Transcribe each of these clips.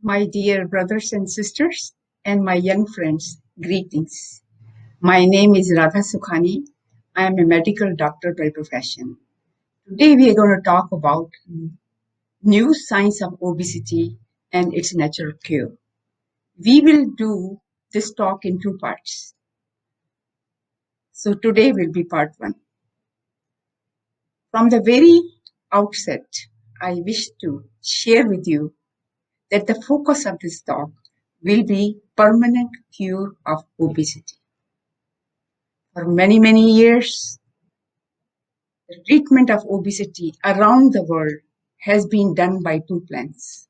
My dear brothers and sisters, and my young friends, greetings. My name is Radha Sukhani. I am a medical doctor by profession. Today we are going to talk about new science of obesity and its natural cure. We will do this talk in two parts. So today will be part one. From the very outset, I wish to share with you that the focus of this talk will be permanent cure of obesity. For many, many years, the treatment of obesity around the world has been done by two plans,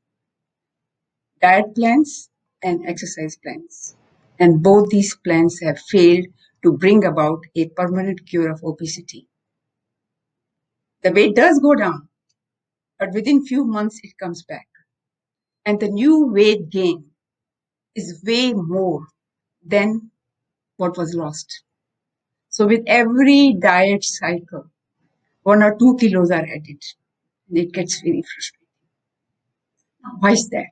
diet plans and exercise plans. And both these plans have failed to bring about a permanent cure of obesity. The weight does go down, but within few months it comes back. And the new weight gain is way more than what was lost. So with every diet cycle, 1 or 2 kilos are added, and it gets very frustrating. Now, why is that?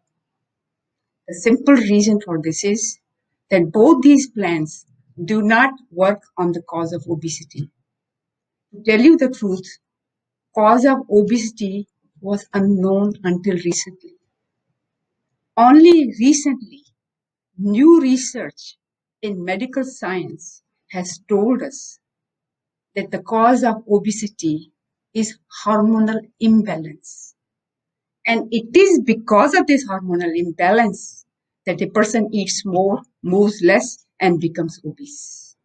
The simple reason for this is that both these plans do not work on the cause of obesity. To tell you the truth, cause of obesity was unknown until recently. Only recently, new research in medical science has told us that the cause of obesity is hormonal imbalance. And it is because of this hormonal imbalance that a person eats more, moves less, and becomes obese.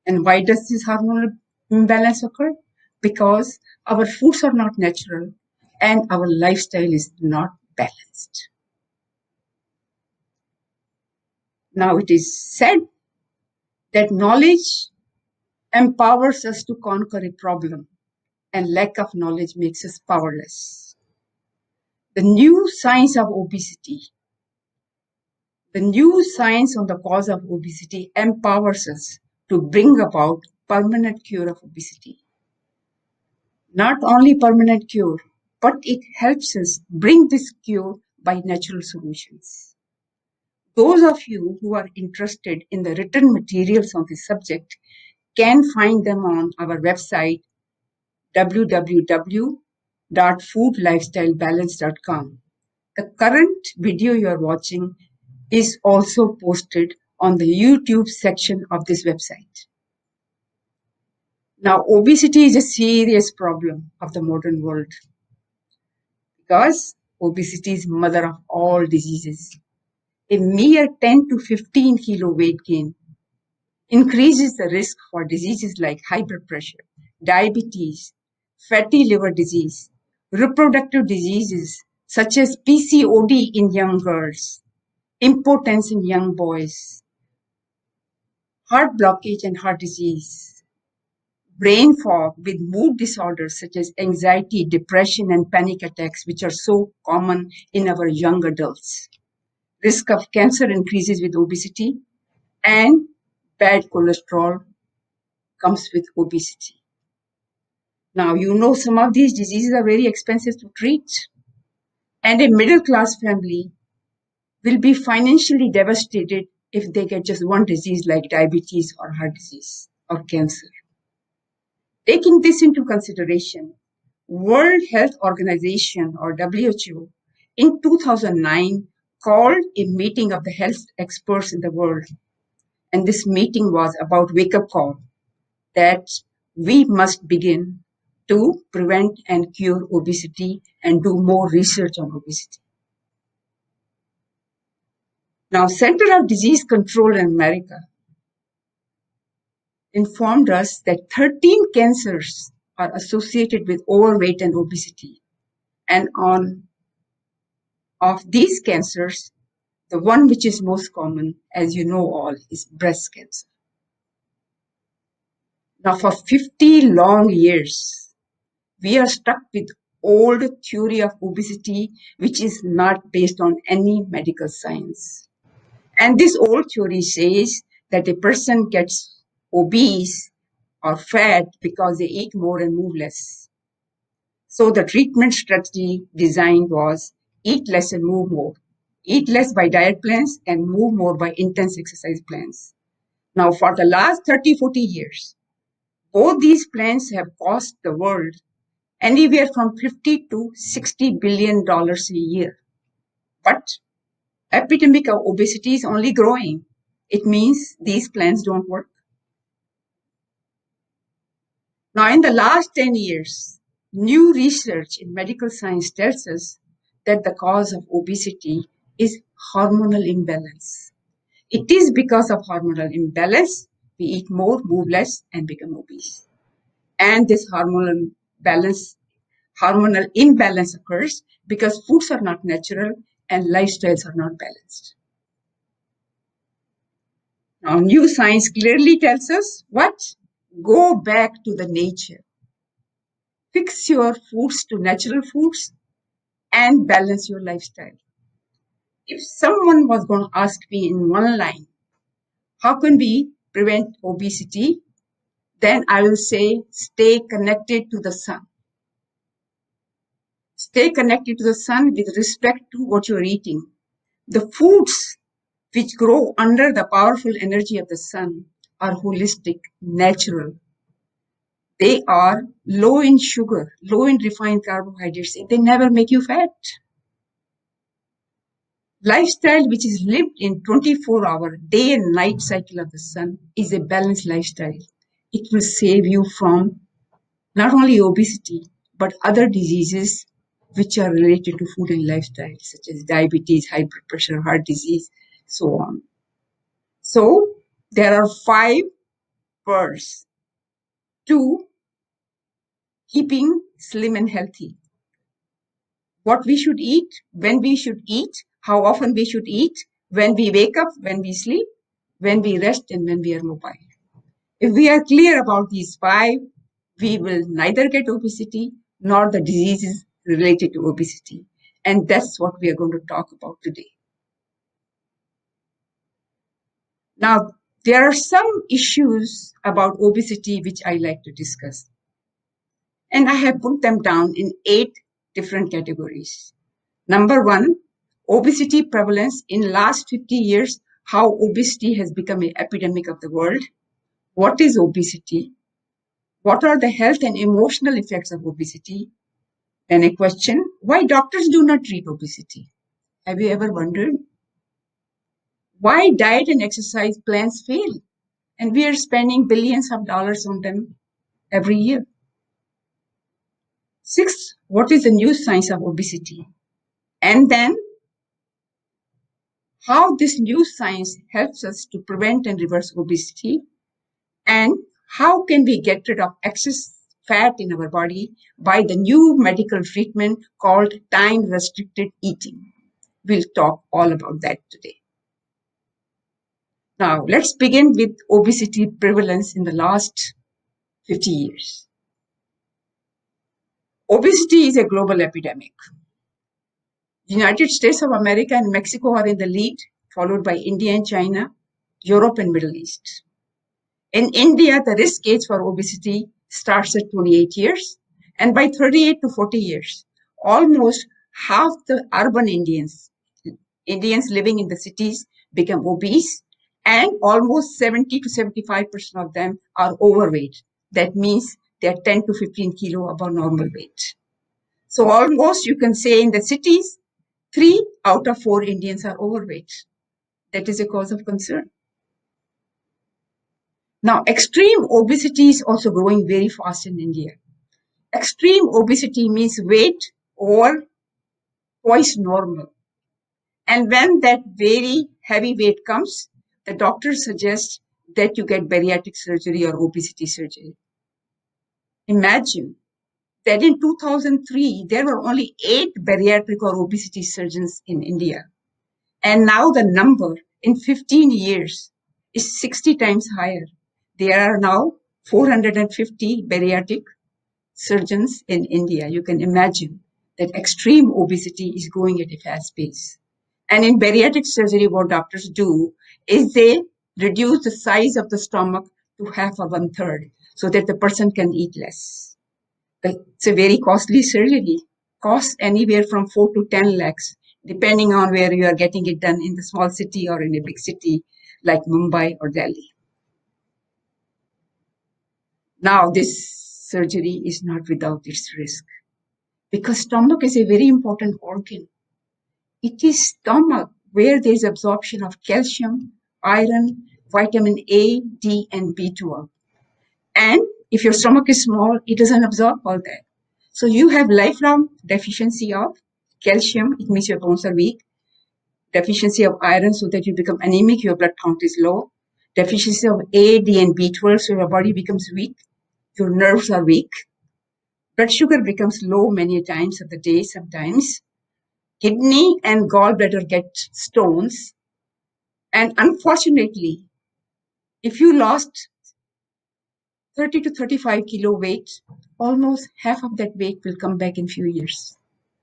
And why does this hormonal imbalance occur? Because our foods are not natural and our lifestyle is not balanced. Now it is said that knowledge empowers us to conquer a problem, and lack of knowledge makes us powerless. The new science of obesity, the new science on the cause of obesity empowers us to bring about permanent cure of obesity. Not only permanent cure, but it helps us bring this cure by natural solutions. Those of you who are interested in the written materials on this subject can find them on our website www.foodlifestylebalance.com. The current video you are watching is also posted on the YouTube section of this website. Now, obesity is a serious problem of the modern world because obesity is mother of all diseases. A mere 10 to 15 kilo weight gain increases the risk for diseases like high blood pressure, diabetes, fatty liver disease, reproductive diseases such as PCOD in young girls, impotence in young boys, heart blockage and heart disease, brain fog with mood disorders such as anxiety, depression, and panic attacks, which are so common in our young adults. Risk of cancer increases with obesity, and bad cholesterol comes with obesity. Now, you know some of these diseases are very expensive to treat, and a middle-class family will be financially devastated if they get just one disease like diabetes or heart disease or cancer. Taking this into consideration, World Health Organization or WHO in 2009 called a meeting of the health experts in the world. And this meeting was about wake-up call that we must begin to prevent and cure obesity and do more research on obesity. Now, Center of Disease Control in America informed us that 13 cancers are associated with overweight and obesity. And of these cancers, the one which is most common, as you know all, is breast cancer. Now, for 50 long years, we are stuck with old theory of obesity, which is not based on any medical science. And this old theory says that a person gets obese or fat because they eat more and move less. So the treatment strategy designed was eat less and move more, eat less by diet plans, and move more by intense exercise plans. Now, for the last 30, 40 years, both these plans have cost the world anywhere from $50 to $60 billion a year. But epidemic of obesity is only growing. It means these plans don't work. Now, in the last 10 years, new research in medical science tells us that the cause of obesity is hormonal imbalance. It is because of hormonal imbalance we eat more, move less, and become obese. And this hormonal imbalance occurs because foods are not natural and lifestyles are not balanced. Now, new science clearly tells us what? Go back to the nature. Fix your foods to natural foods and balance your lifestyle. If someone was going to ask me in one line, how can we prevent obesity? Then I will say, stay connected to the sun. Stay connected to the sun with respect to what you're eating. The foods which grow under the powerful energy of the sun are holistic, natural. They are low in sugar, low in refined carbohydrates. They never make you fat. Lifestyle which is lived in 24-hour day and night cycle of the sun is a balanced lifestyle. It will save you from not only obesity, but other diseases which are related to food and lifestyle, such as diabetes, high blood pressure, heart disease, so on. So there are 5 P's to keeping slim and healthy. What we should eat, when we should eat, how often we should eat, when we wake up, when we sleep, when we rest, and when we are mobile. If we are clear about these 5, we will neither get obesity nor the diseases related to obesity. And that's what we are going to talk about today. Now, there are some issues about obesity which I like to discuss. And I have put them down in 8 different categories. Number 1, obesity prevalence in last 50 years, how obesity has become an epidemic of the world. What is obesity? What are the health and emotional effects of obesity? Then a question, why doctors do not treat obesity? Have you ever wondered? Why diet and exercise plans fail? And we are spending billions of dollars on them every year. 6, what is the new science of obesity? And then, how this new science helps us to prevent and reverse obesity, and how can we get rid of excess fat in our body by the new medical treatment called time-restricted eating. We'll talk all about that today. Now, let's begin with obesity prevalence in the last 50 years. Obesity is a global epidemic. The United States of America and Mexico are in the lead, followed by India and China, Europe and Middle East. In India, the risk age for obesity starts at 28 years, and by 38 to 40 years, almost half the urban Indians living in the cities, become obese, and almost 70 to 75% of them are overweight. That means they are 10 to 15 kilo above normal weight. So almost you can say in the cities, 3 out of 4 Indians are overweight. That is a cause of concern. Now, extreme obesity is also growing very fast in India. Extreme obesity means weight over twice normal. And when that very heavy weight comes, the doctor suggests that you get bariatric surgery or obesity surgery. Imagine that in 2003, there were only 8 bariatric or obesity surgeons in India. And now the number in 15 years is 60 times higher. There are now 450 bariatric surgeons in India. You can imagine that extreme obesity is growing at a fast pace. And in bariatric surgery, what doctors do is they reduce the size of the stomach to half or 1/3 so that the person can eat less. It's a very costly surgery, costs anywhere from 4 to 10 lakhs, depending on where you are getting it done, in the small city or in a big city like Mumbai or Delhi. Now, this surgery is not without its risk because stomach is a very important organ. It is stomach where there is absorption of calcium, iron, vitamin A, D, and B12. And if your stomach is small, it doesn't absorb all that. So you have lifelong deficiency of calcium, it means your bones are weak. Deficiency of iron, so that you become anemic, your blood count is low. Deficiency of A, D, and B12, so your body becomes weak. Your nerves are weak. Blood sugar becomes low many times of the day sometimes. Kidney and gallbladder get stones. And unfortunately, if you lost 30 to 35 kilo weight, almost half of that weight will come back in few years.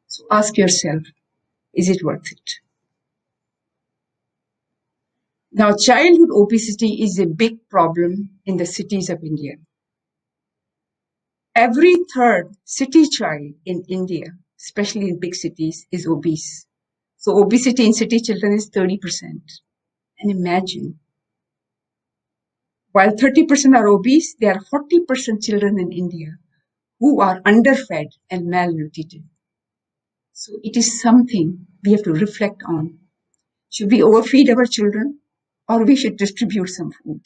So ask yourself, is it worth it? Now, childhood obesity is a big problem in the cities of India. Every third city child in India, especially in big cities, is obese. So obesity in city children is 30%. And imagine, while 30% are obese, there are 40% children in India who are underfed and malnutrited. So it is something we have to reflect on. Should we overfeed our children or we should distribute some food?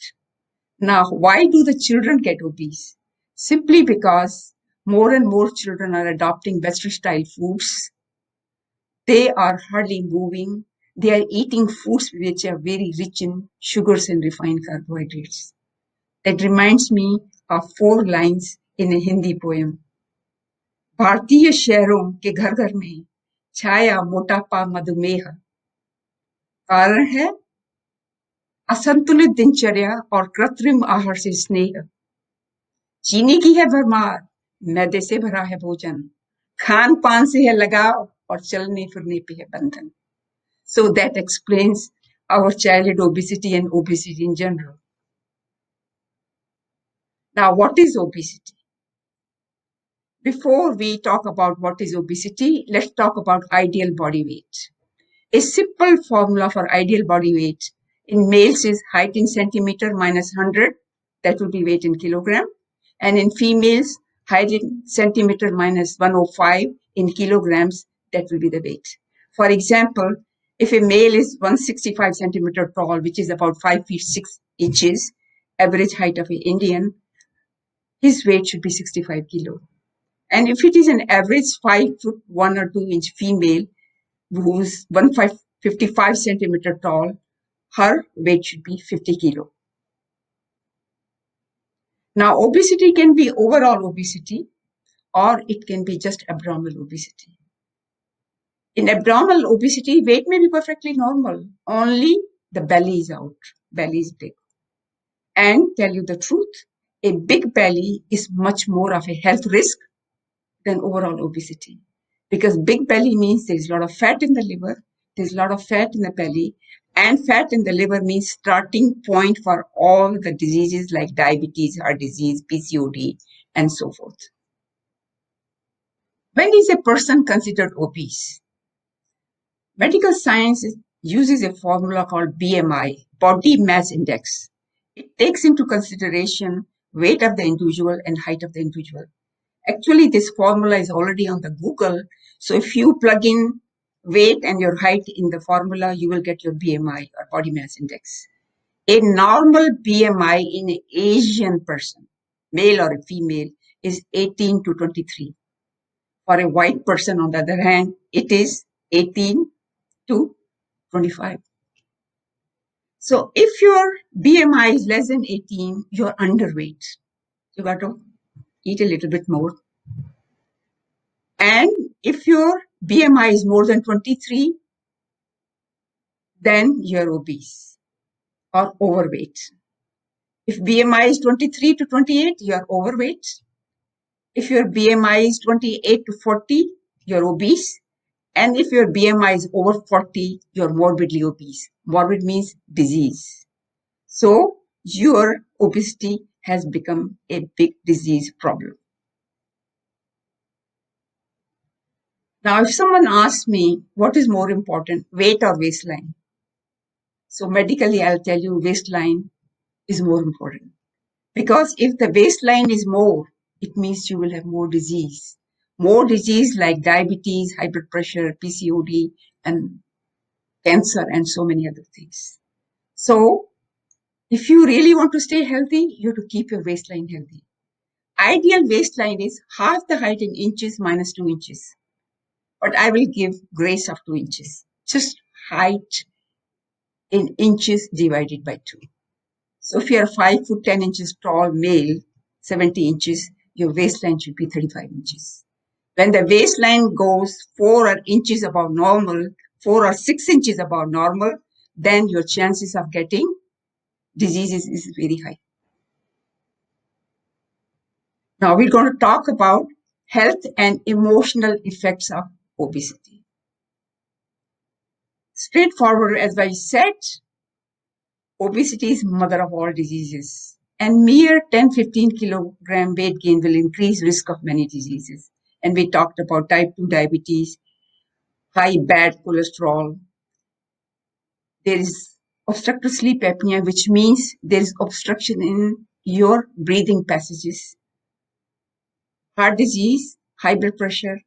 Now, why do the children get obese? Simply because more and more children are adopting Western style foods. They are hardly moving. They are eating foods which are very rich in sugars and refined carbohydrates. That reminds me of 4 lines in a Hindi poem. भारतीय शहरों के घर घर में छाया मोटापा मधुमेह कारण है असंतुलित दिनचर्या और कृत्रिम आहार से स्नेह चीनी की है भरमार मैदे से भरा है भोजन खान पान से है लगाव और चलने फिरने पे है बंधन. So that explains our childhood obesity and obesity in general. Now, what is obesity? Before we talk about what is obesity, let's talk about ideal body weight. A simple formula for ideal body weight in males is height in centimeter minus 100, that will be weight in kilogram. And in females, height in centimeter minus 105 in kilograms, that will be the weight. For example, if a male is 165 centimeter tall, which is about 5 feet 6 inches, average height of an Indian, his weight should be 65 kilo. And if it is an average 5 foot 1 or 2 inch female who's 155 centimeter tall, her weight should be 50 kilo. Now, obesity can be overall obesity or it can be just abdominal obesity. In abdominal obesity, weight may be perfectly normal, only the belly is out, belly is big. And tell you the truth, a big belly is much more of a health risk than overall obesity. Because big belly means there's a lot of fat in the liver, there's a lot of fat in the belly, and fat in the liver means starting point for all the diseases like diabetes, heart disease, PCOD, and so forth. When is a person considered obese? Medical science uses a formula called BMI, body mass index. It takes into consideration weight of the individual and height of the individual. Actually, this formula is already on the Google. So if you plug in weight and your height in the formula, you will get your BMI or body mass index. A normal BMI in an Asian person, male or a female, is 18 to 23. For a white person, on the other hand, it is 18 to 25. So if your BMI is less than 18, you're underweight. You got to eat a little bit more. And if your BMI is more than 23, then you're obese or overweight. If BMI is 23 to 28, you're overweight. If your BMI is 28 to 40, you're obese. And if your BMI is over 40, you're morbidly obese. Morbid means disease. So your obesity has become a big disease problem. Now, if someone asks me what is more important, weight or waistline? So medically, I'll tell you waistline is more important. Because if the waistline is more, it means you will have more disease. More disease like diabetes, high blood pressure, PCOD, and cancer, and so many other things. So if you really want to stay healthy, you have to keep your waistline healthy. Ideal waistline is half the height in inches minus 2 inches. But I will give grace of 2 inches. Just height in inches divided by 2. So if you're 5 foot 10 inches tall male, 70 inches, your waistline should be 35 inches. When the waistline goes 4 inches above normal, 4 or 6 inches above normal, then your chances of getting diseases is very high. Now we're going to talk about health and emotional effects of obesity. Straightforward, as I said, obesity is mother of all diseases, and mere 10-15 kilogram weight gain will increase risk of many diseases. And we talked about type 2 diabetes, high bad cholesterol. There is obstructive sleep apnea, which means there is obstruction in your breathing passages, heart disease, high blood pressure,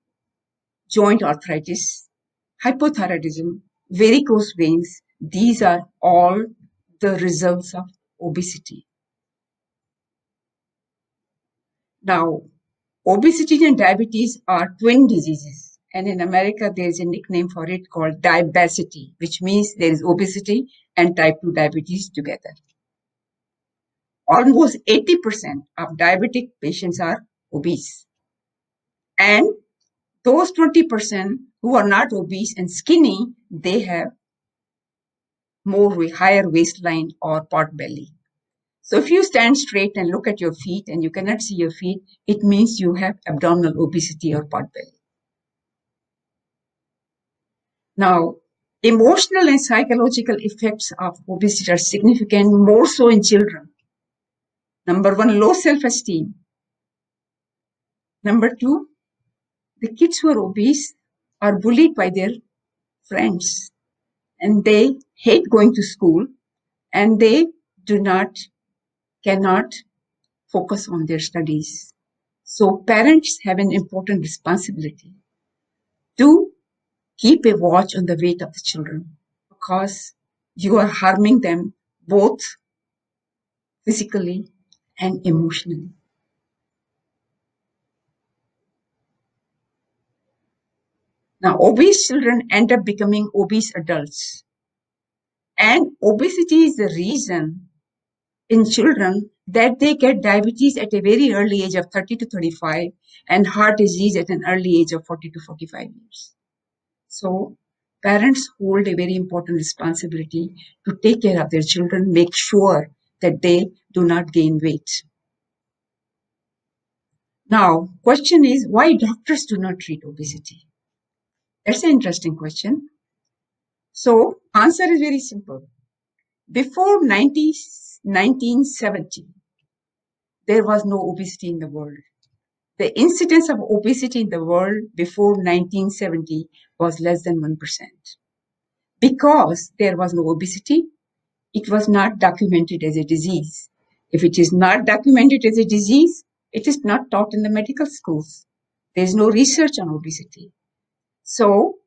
joint arthritis, hypothyroidism, varicose veins. These are all the results of obesity. Now, obesity and diabetes are twin diseases. And in America, there is a nickname for it called diabesity, which means there is obesity and type 2 diabetes together. Almost 80% of diabetic patients are obese. And those 20% who are not obese and skinny, they have higher waistline or pot belly. So if you stand straight and look at your feet and you cannot see your feet, it means you have abdominal obesity or pot belly. Now, emotional and psychological effects of obesity are significant, more so in children. Number one, low self-esteem. Number two, the kids who are obese are bullied by their friends and they hate going to school and they cannot focus on their studies. So parents have an important responsibility to keep a watch on the weight of the children because you are harming them both physically and emotionally. Now, obese children end up becoming obese adults. And obesity is the reason in children that they get diabetes at a very early age of 30 to 35 and heart disease at an early age of 40 to 45 years. So parents hold a very important responsibility to take care of their children, make sure that they do not gain weight. Now, question is why doctors do not treat obesity? That's an interesting question. So answer is very simple. Before 1970, there was no obesity in the world. The incidence of obesity in the world before 1970 was less than 1%. Because there was no obesity, it was not documented as a disease. If it is not documented as a disease, it is not taught in the medical schools. There is no research on obesity. So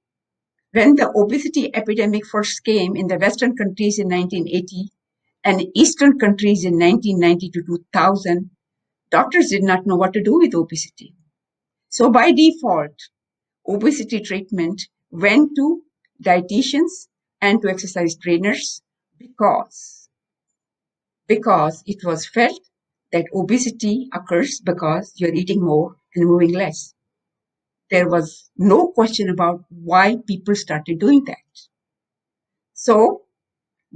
when the obesity epidemic first came in the Western countries in 1980 and Eastern countries in 1990 to 2000, doctors did not know what to do with obesity. So by default, obesity treatment went to dietitians and to exercise trainers because it was felt that obesity occurs because you're eating more and moving less. There was no question about why people started doing that. So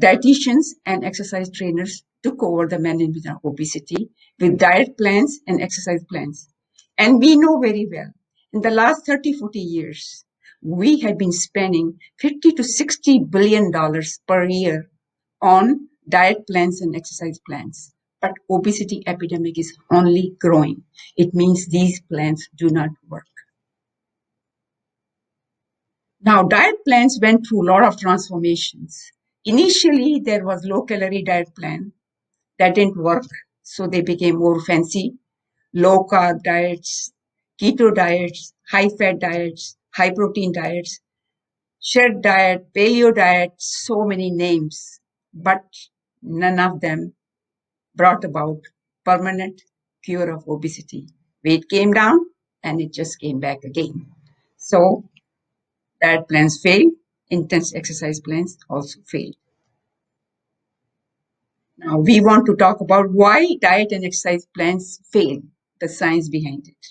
dietitians and exercise trainers took over the management of obesity with diet plans and exercise plans. And we know very well, in the last 30, 40 years, we have been spending $50 to $60 billion per year on diet plans and exercise plans. But obesity epidemic is only growing. It means these plans do not work. Now, diet plans went through a lot of transformations. Initially, there was low-calorie diet plan that didn't work, so they became more fancy. Low-carb diets, keto diets, high-fat diets, high-protein diets, shed diet, paleo diet, so many names, but none of them brought about permanent cure of obesity. Weight came down and it just came back again. So diet plans failed, intense exercise plans also failed. Now we want to talk about why diet and exercise plans fail, the science behind it.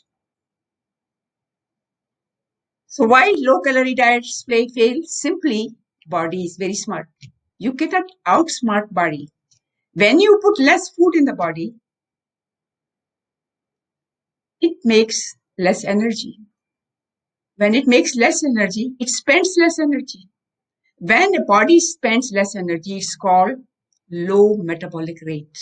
So why low calorie diets fail? Simply, body is very smart. You cannot outsmart body. When you put less food in the body, it makes less energy. When it makes less energy, it spends less energy. When a body spends less energy, it's called low metabolic rate.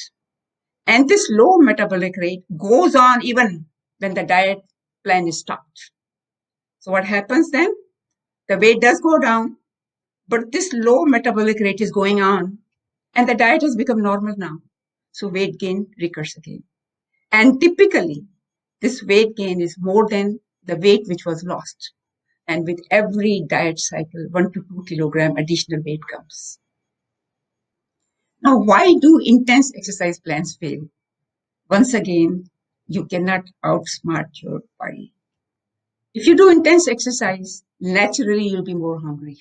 And this low metabolic rate goes on even when the diet plan is stopped. So what happens then? The weight does go down, but this low metabolic rate is going on and the diet has become normal now. So weight gain recurs again. And typically, this weight gain is more than the weight which was lost. And with every diet cycle, 1 to 2 kilogram additional weight comes. Now, why do intense exercise plans fail? Once again, you cannot outsmart your body. If you do intense exercise, naturally you'll be more hungry.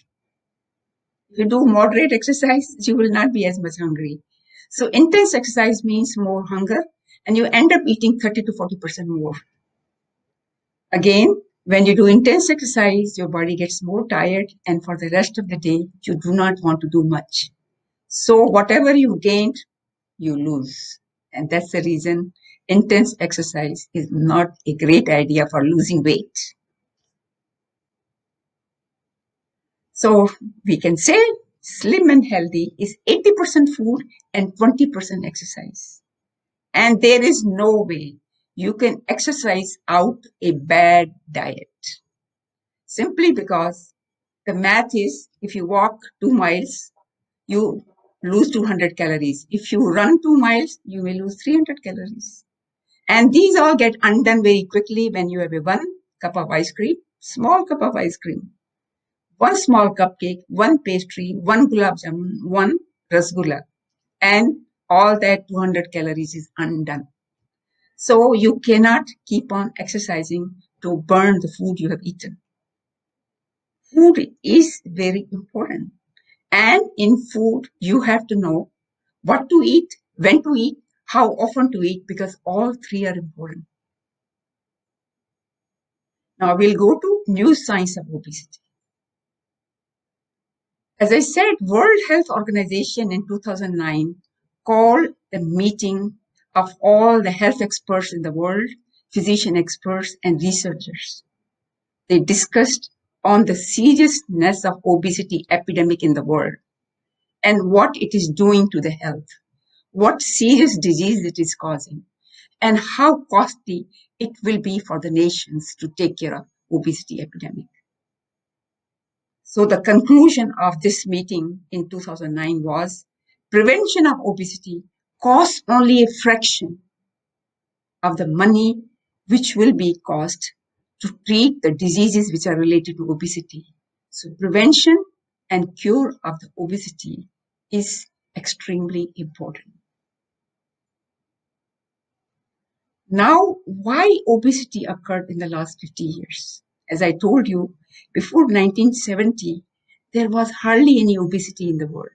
If you do moderate exercise, you will not be as much hungry. So intense exercise means more hunger, and you end up eating 30 to 40% more. Again, when you do intense exercise, your body gets more tired, and for the rest of the day, you do not want to do much. So whatever you gained, you lose. And that's the reason intense exercise is not a great idea for losing weight. So we can say slim and healthy is 80% food and 20% exercise. And there is no way you can exercise out a bad diet. Simply because the math is if you walk 2 miles, you lose 200 calories. If you run 2 miles, you may lose 300 calories. And these all get undone very quickly when you have a 1 cup of ice cream, small cup of ice cream, 1 small cupcake, 1 pastry, 1 gulab jamun, 1 rasgulla, and all that 200 calories is undone. So you cannot keep on exercising to burn the food you have eaten. Food is very important. And in food, you have to know what to eat, when to eat, how often to eat, because all three are important. Now we'll go to new science of obesity. As I said, World Health Organization in 2009 called the meeting of all the health experts in the world, physician experts and researchers. They discussed on the seriousness of obesity epidemic in the world and what it is doing to the health, what serious disease it is causing, and how costly it will be for the nations to take care of obesity epidemic. So the conclusion of this meeting in 2009 was prevention of obesity costs only a fraction of the money which will be cost to treat the diseases which are related to obesity. So prevention and cure of the obesity is extremely important. Now, why obesity occurred in the last 50 years? As I told you, before 1970, there was hardly any obesity in the world.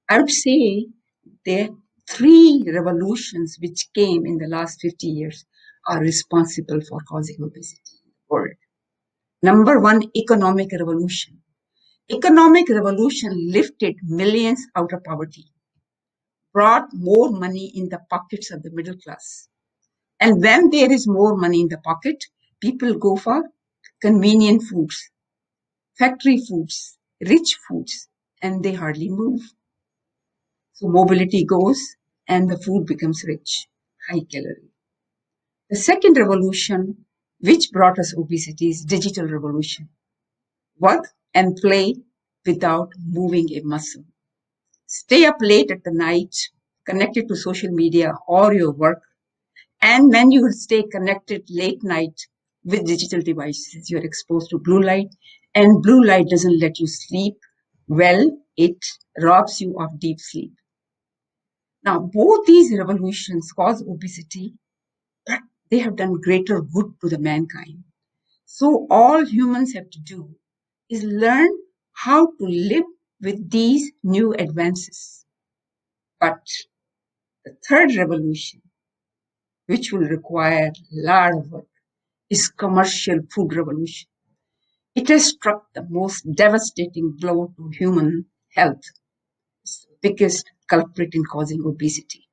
I would say the three revolutions which came in the last 50 years are responsible for causing obesity in the world. Number one, economic revolution. Economic revolution lifted millions out of poverty, brought more money in the pockets of the middle class. And when there is more money in the pocket, people go for convenient foods, factory foods, rich foods, and they hardly move. So mobility goes and the food becomes rich, high calorie. The second revolution, which brought us obesity, is digital revolution. work and play without moving a muscle. Stay up late at the night, connected to social media or your work. And when you stay connected late night with digital devices, you're exposed to blue light, and blue light doesn't let you sleep well, it robs you of deep sleep. Now, both these revolutions cause obesity, but they have done greater good to the mankind. So all humans have to do is learn how to live with these new advances. But the third revolution, which will require a lot of work, is commercial food revolution. It has struck the most devastating blow to human health. It's the biggest culprit in causing obesity.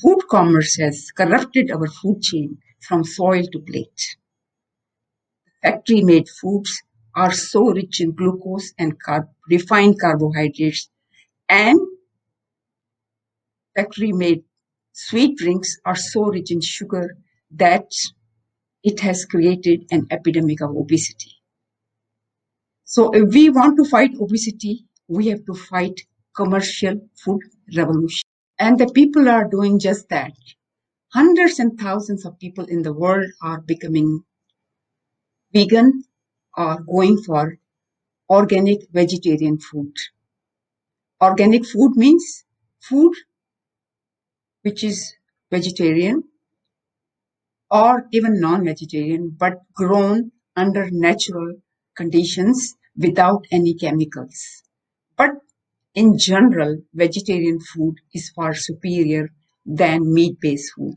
Food commerce has corrupted our food chain from soil to plate. Factory-made foods are so rich in glucose and refined carbohydrates, and factory-made sweet drinks are so rich in sugar that it has created an epidemic of obesity. So if we want to fight obesity, we have to fight commercial food revolution. And the people are doing just that. Hundreds and thousands of people in the world are becoming vegan or going for organic vegetarian food. Organic food means food which is vegetarian or even non-vegetarian, but grown under natural conditions without any chemicals. But in general, vegetarian food is far superior than meat-based food.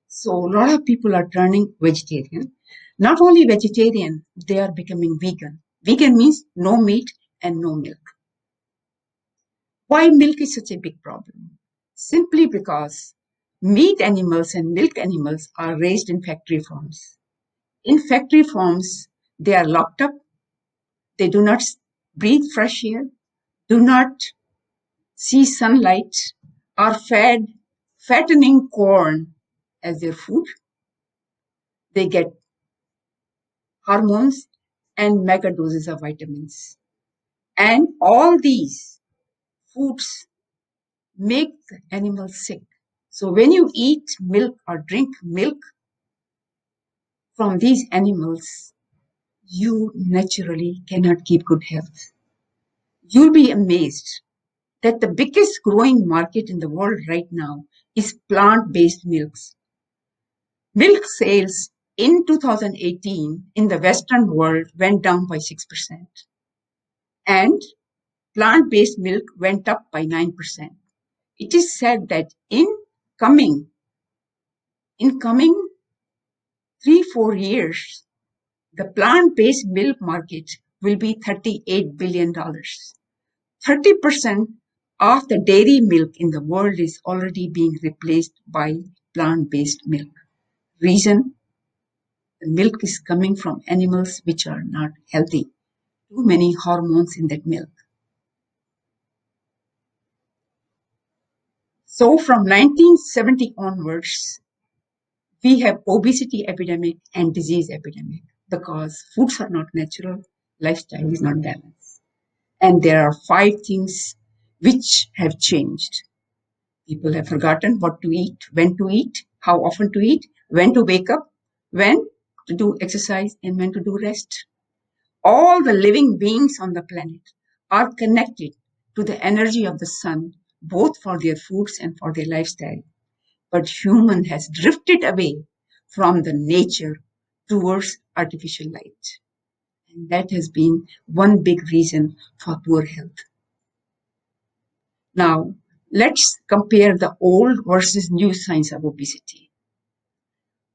So a lot of people are turning vegetarian. Not only vegetarian, they are becoming vegan. Vegan means no meat and no milk. Why milk is such a big problem? Simply because meat animals and milk animals are raised in factory farms. In factory farms, they are locked up. They do not breathe fresh air, do not see sunlight, are fed fattening corn as their food. They get hormones and mega doses of vitamins. And all these foods make the animal sick. So when you eat milk or drink milk from these animals, you naturally cannot keep good health. You'll be amazed that the biggest growing market in the world right now is plant-based milks. Milk sales in 2018 in the Western world went down by 6%, and plant-based milk went up by 9%. It is said that in coming 3-4 years, the plant-based milk market will be $38 billion. 30% of the dairy milk in the world is already being replaced by plant-based milk. Reason? The milk is coming from animals which are not healthy. Too many hormones in that milk. So from 1970 onwards, we have obesity epidemic and disease epidemic because foods are not natural, lifestyle is not balanced. And there are 5 things which have changed. People have forgotten what to eat, when to eat, how often to eat, when to wake up, when to do exercise, and when to do rest. All the living beings on the planet are connected to the energy of the sun, both for their foods and for their lifestyle. But human has drifted away from the nature towards artificial light. And that has been one big reason for poor health. Now, let's compare the old versus new science of obesity.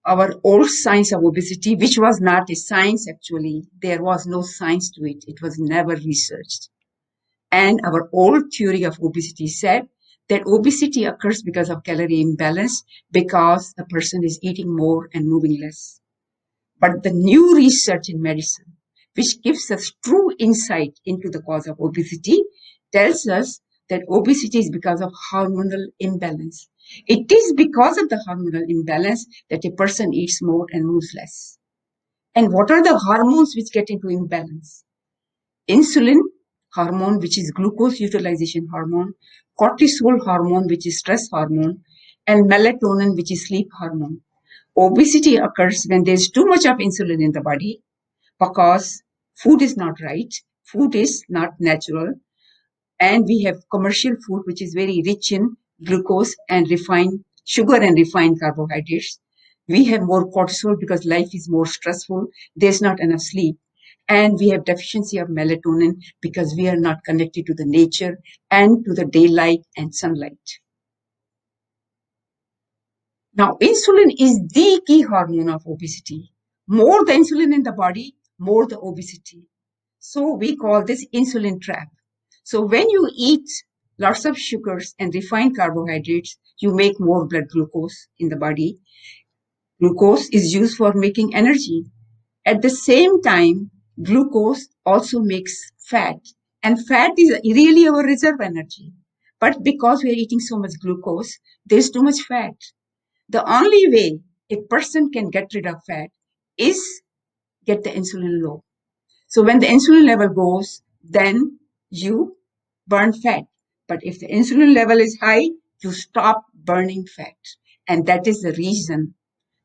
Our old science of obesity, which was not a science actually, there was no science to it. It was never researched. And our old theory of obesity said that obesity occurs because of calorie imbalance, because the person is eating more and moving less. But the new research in medicine, which gives us true insight into the cause of obesity, tells us that obesity is because of hormonal imbalance. It is because of the hormonal imbalance that a person eats more and moves less. And what are the hormones which get into imbalance? Insulin hormone, which is glucose utilization hormone, cortisol hormone, which is stress hormone, and melatonin, which is sleep hormone. Obesity occurs when there's too much of insulin in the body because food is not right, food is not natural, and we have commercial food which is very rich in glucose and refined sugar and refined carbohydrates. We have more cortisol because life is more stressful. There's not enough sleep. And we have deficiency of melatonin because we are not connected to the nature and to the daylight and sunlight. Now, insulin is the key hormone of obesity. More the insulin in the body, more the obesity. So we call this insulin trap. So when you eat lots of sugars and refined carbohydrates, you make more blood glucose in the body. Glucose is used for making energy. At the same time, glucose also makes fat, and fat is really our reserve energy. But because we are eating so much glucose, there's too much fat. The only way a person can get rid of fat is get the insulin low. So when the insulin level goes, then you burn fat. But if the insulin level is high, you stop burning fat. And that is the reason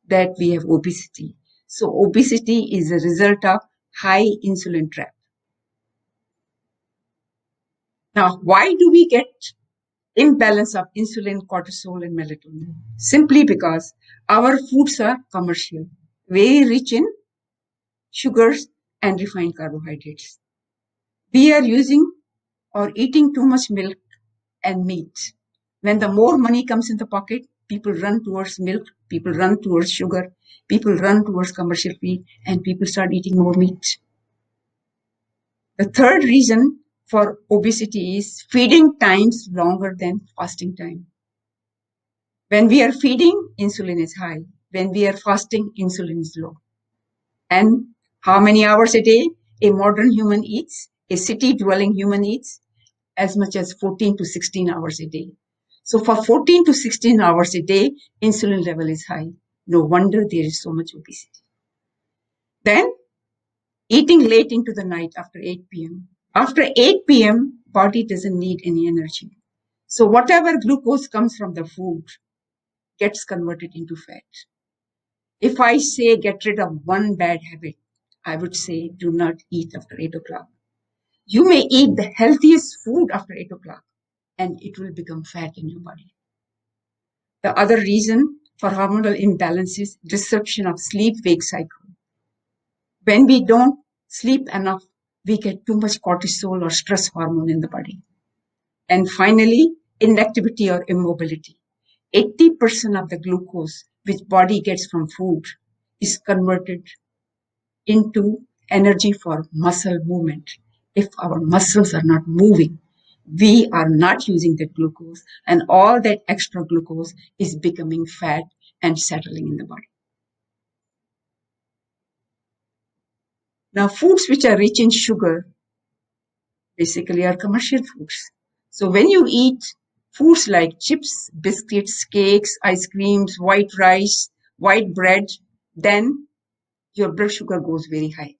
that we have obesity. So obesity is a result of high insulin trap. Now, why do we get imbalance of insulin, cortisol, and melatonin? Simply because our foods are commercial, very rich in sugars and refined carbohydrates. We are using or eating too much milk and meat. When the more money comes in the pocket, people run towards milk, people run towards sugar, people run towards commercial feed, and people start eating more meat. The third reason for obesity is feeding times longer than fasting time. When we are feeding, insulin is high. When we are fasting, insulin is low. And how many hours a day a modern human eats, a city-dwelling human eats? As much as 14 to 16 hours a day. So for 14 to 16 hours a day, insulin level is high. No wonder there is so much obesity. Then eating late into the night after 8 p.m. After 8 p.m., body doesn't need any energy. So whatever glucose comes from the food gets converted into fat. If I say get rid of one bad habit, I would say do not eat after 8 o'clock. You may eat the healthiest food after 8 o'clock and it will become fat in your body. The other reason for hormonal imbalance is disruption of sleep-wake cycle. When we don't sleep enough, we get too much cortisol or stress hormone in the body. And finally, inactivity or immobility. 80% of the glucose which body gets from food is converted into energy for muscle movement. If our muscles are not moving, we are not using the glucose, and all that extra glucose is becoming fat and settling in the body. Now, foods which are rich in sugar basically are commercial foods. So when you eat foods like chips, biscuits, cakes, ice creams, white rice, white bread, then your blood sugar goes very high.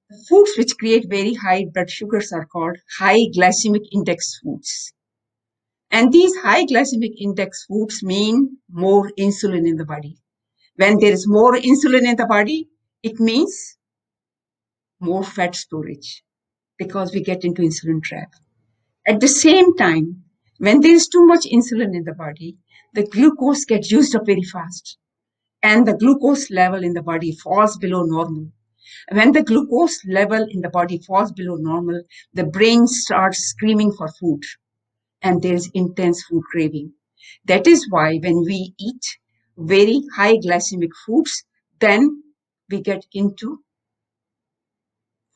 The foods which create very high blood sugars are called high glycemic index foods. And these high glycemic index foods mean more insulin in the body. When there is more insulin in the body, it means more fat storage because we get into insulin trap. At the same time, when there is too much insulin in the body, the glucose gets used up very fast and the glucose level in the body falls below normal. When the glucose level in the body falls below normal, the brain starts screaming for food and there's intense food craving. That is why when we eat very high glycemic foods, then we get into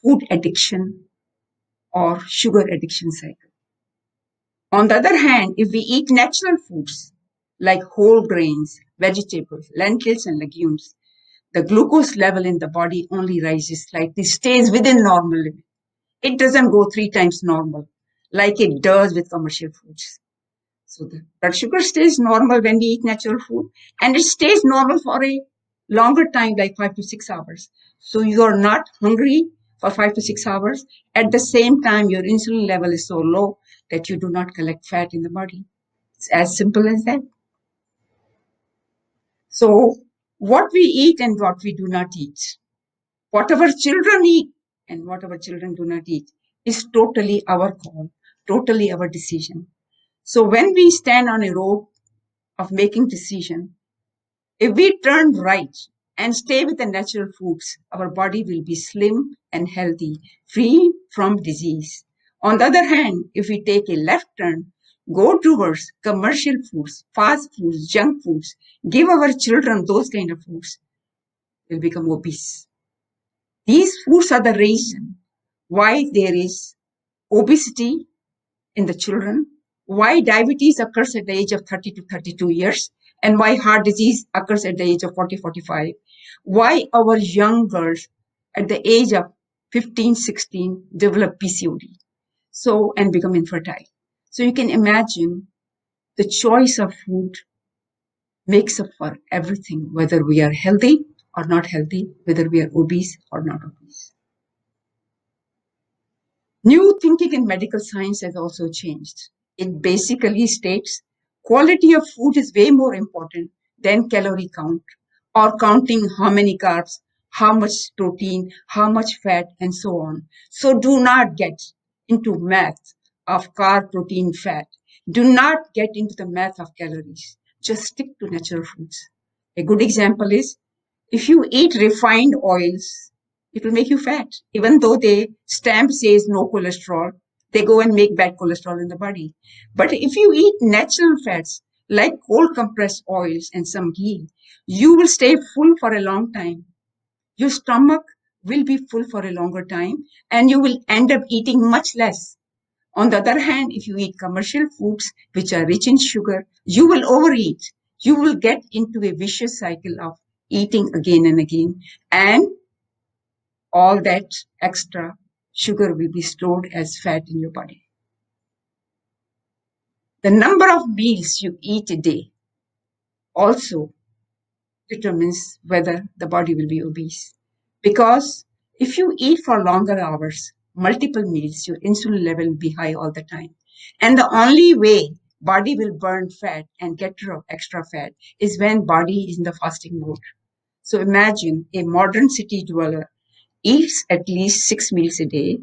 food addiction or sugar addiction cycle. On the other hand, if we eat natural foods like whole grains, vegetables, lentils, and legumes, the glucose level in the body only rises slightly, stays within normal limit. It doesn't go 3 times normal like it does with commercial foods. So the blood sugar stays normal when we eat natural food, and it stays normal for a longer time, like 5 to 6 hours. So you are not hungry for 5 to 6 hours. At the same time, your insulin level is so low that you do not collect fat in the body. It's as simple as that. So what we eat and what we do not eat, what our children eat and what our children do not eat is totally our call, totally our decision. So when we stand on a road of making decision, if we turn right and stay with the natural foods, our body will be slim and healthy, free from disease. On the other hand, if we take a left turn, go towards commercial foods, fast foods, junk foods, give our children those kind of foods, will become obese. These foods are the reason why there is obesity in the children, why diabetes occurs at the age of 30 to 32 years, and why heart disease occurs at the age of 40, 45, why our young girls at the age of 15, 16 develop PCOD, so, and become infertile. So you can imagine the choice of food makes up for everything, whether we are healthy or not healthy, whether we are obese or not obese. New thinking in medical science has also changed. It basically states quality of food is way more important than calorie count or counting how many carbs, how much protein, how much fat, and so on. So do not get into math of carb, protein, fat. Do not get into the math of calories. Just stick to natural foods. A good example is if you eat refined oils, it will make you fat. Even though the stamp says no cholesterol, they go and make bad cholesterol in the body. But if you eat natural fats like cold compressed oils and some ghee, you will stay full for a long time. Your stomach will be full for a longer time and you will end up eating much less. On the other hand, if you eat commercial foods which are rich in sugar, you will overeat. You will get into a vicious cycle of eating again and again, and all that extra sugar will be stored as fat in your body. The number of meals you eat a day also determines whether the body will be obese. Because if you eat for longer hours, multiple meals, your insulin level will be high all the time. And the only way body will burn fat and get rid of extra fat is when body is in the fasting mode. So imagine a modern city dweller eats at least 6 meals a day,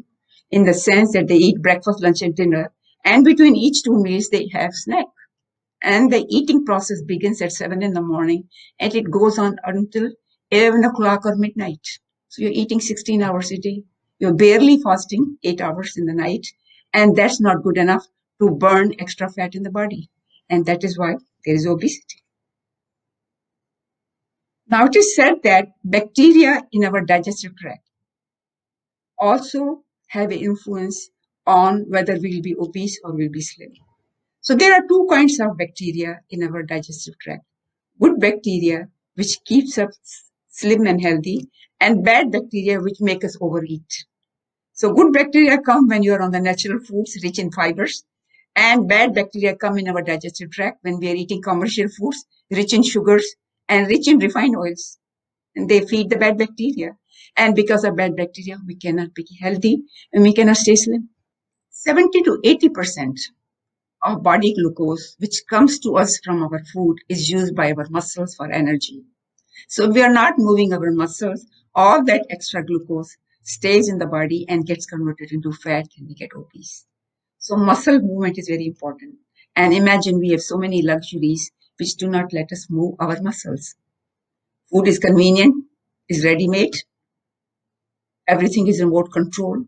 in the sense that they eat breakfast, lunch, and dinner, and between each 2 meals they have snack. And the eating process begins at 7 in the morning and it goes on until 11 o'clock or midnight. So you're eating 16 hours a day. You're barely fasting 8 hours in the night, and that's not good enough to burn extra fat in the body. And that is why there is obesity. Now it is said that bacteria in our digestive tract also have an influence on whether we'll be obese or we'll be slim. So there are two kinds of bacteria in our digestive tract. Good bacteria, which keeps us slim and healthy, and bad bacteria, which make us overeat. So good bacteria come when you are on the natural foods rich in fibers, and bad bacteria come in our digestive tract when we are eating commercial foods rich in sugars and rich in refined oils. And they feed the bad bacteria. And because of bad bacteria, we cannot be healthy and we cannot stay slim. 70 to 80% of body glucose, which comes to us from our food, is used by our muscles for energy. So if we are not moving our muscles, all that extra glucose stays in the body and gets converted into fat and we get obese. So muscle movement is very important. And imagine we have so many luxuries which do not let us move our muscles. Food is convenient, is ready-made, everything is remote control.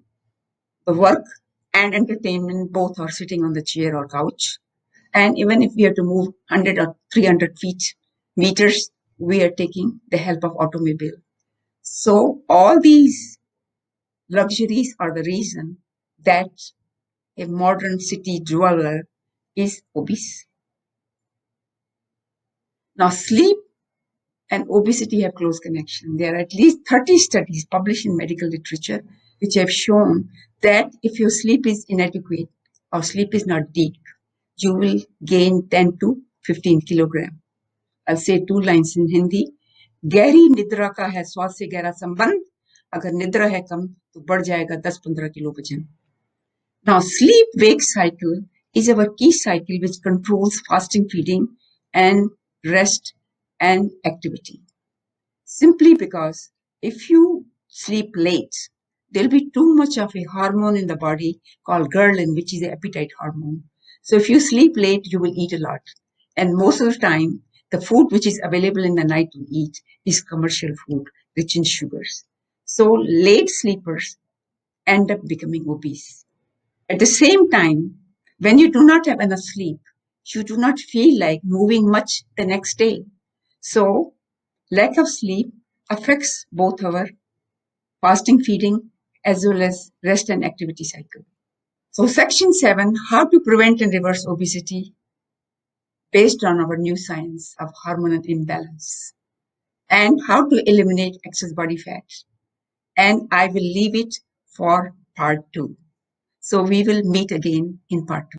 The work and entertainment both are sitting on the chair or couch. And even if we have to move 100 or 300 meters, we are taking the help of automobile. So all these luxuries are the reason that a modern city dweller is obese. Now, sleep and obesity have close connection. There are at least 30 studies published in medical literature which have shown that if your sleep is inadequate or sleep is not deep, you will gain 10 to 15 kilogram. I'll say two lines in Hindi. गहरी निद्रा का है स्वास्थ्य से गहरा संबंध. अगर निद्रा है कम तो बढ़ जाएगा 10-15 किलो वजन. Now, sleep-wake cycle is our key cycle which controls fasting, feeding, and rest and activity. Simply because if you sleep late, there'll be too much of a hormone in the body called ghrelin, which is the appetite hormone. So if you sleep late, you will eat a lot. And most of the time, the food which is available in the night to eat is commercial food, rich in sugars. So late sleepers end up becoming obese. At the same time, when you do not have enough sleep, you do not feel like moving much the next day. So lack of sleep affects both our fasting, feeding, as well as rest and activity cycle. So section 7, how to prevent and reverse obesity based on our new science of hormonal imbalance and how to eliminate excess body fat. And I will leave it for part 2. So we will meet again in part 2.